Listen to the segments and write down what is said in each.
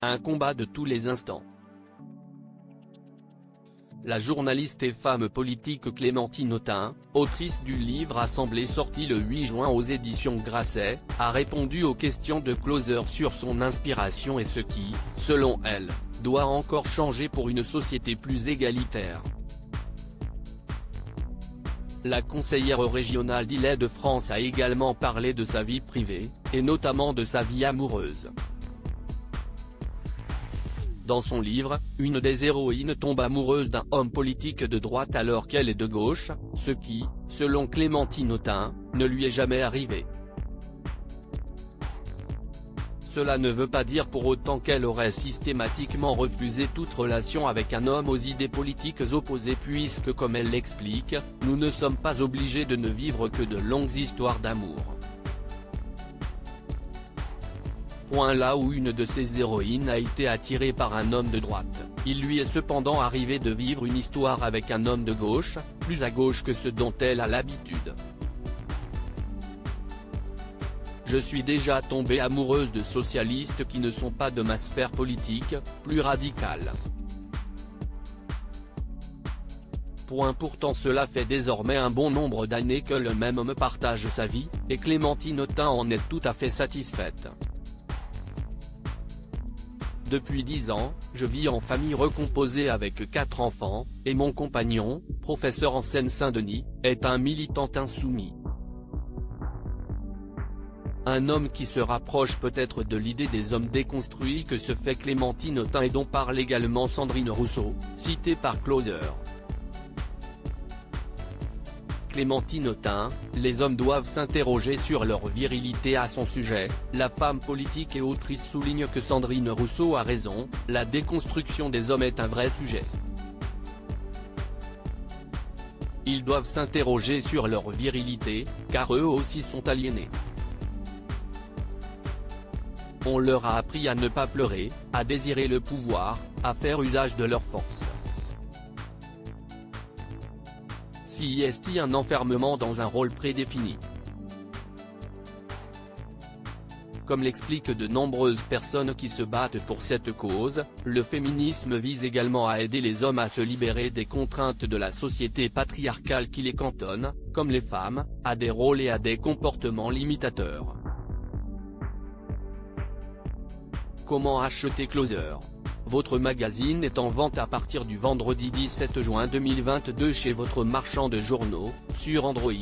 Un combat de tous les instants. La journaliste et femme politique Clémentine Autain, autrice du livre Assemblée sorti le 8 juin aux éditions Grasset, a répondu aux questions de Closer sur son inspiration et ce qui, selon elle, doit encore changer pour une société plus égalitaire. La conseillère régionale d'Île-de-France a également parlé de sa vie privée, et notamment de sa vie amoureuse. Dans son livre, une des héroïnes tombe amoureuse d'un homme politique de droite alors qu'elle est de gauche, ce qui, selon Clémentine Autain, ne lui est jamais arrivé. Cela ne veut pas dire pour autant qu'elle aurait systématiquement refusé toute relation avec un homme aux idées politiques opposées puisque comme elle l'explique, nous ne sommes pas obligés de ne vivre que de longues histoires d'amour. Point là où une de ses héroïnes a été attirée par un homme de droite, il lui est cependant arrivé de vivre une histoire avec un homme de gauche, plus à gauche que ce dont elle a l'habitude. Je suis déjà tombée amoureuse de socialistes qui ne sont pas de ma sphère politique, plus radicale. Pourtant cela fait désormais un bon nombre d'années que le même homme partage sa vie, et Clémentine Autain en est tout à fait satisfaite. Depuis 10 ans, je vis en famille recomposée avec 4 enfants, et mon compagnon, professeur en Seine-Saint-Denis, est un militant insoumis. Un homme qui se rapproche peut-être de l'idée des hommes déconstruits que se fait Clémentine Autain et dont parle également Sandrine Rousseau, citée par Closer. Clémentine Autain, les hommes doivent s'interroger sur leur virilité à son sujet, la femme politique et autrice souligne que Sandrine Rousseau a raison, la déconstruction des hommes est un vrai sujet. Ils doivent s'interroger sur leur virilité, car eux aussi sont aliénés. On leur a appris à ne pas pleurer, à désirer le pouvoir, à faire usage de leur force. Si est-il un enfermement dans un rôle prédéfini? Comme l'expliquent de nombreuses personnes qui se battent pour cette cause, le féminisme vise également à aider les hommes à se libérer des contraintes de la société patriarcale qui les cantonne, comme les femmes, à des rôles et à des comportements limitateurs. Comment acheter Closer? Votre magazine est en vente à partir du vendredi 17 juin 2022 chez votre marchand de journaux, sur Android,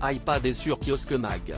iPad et sur Kiosque Mag.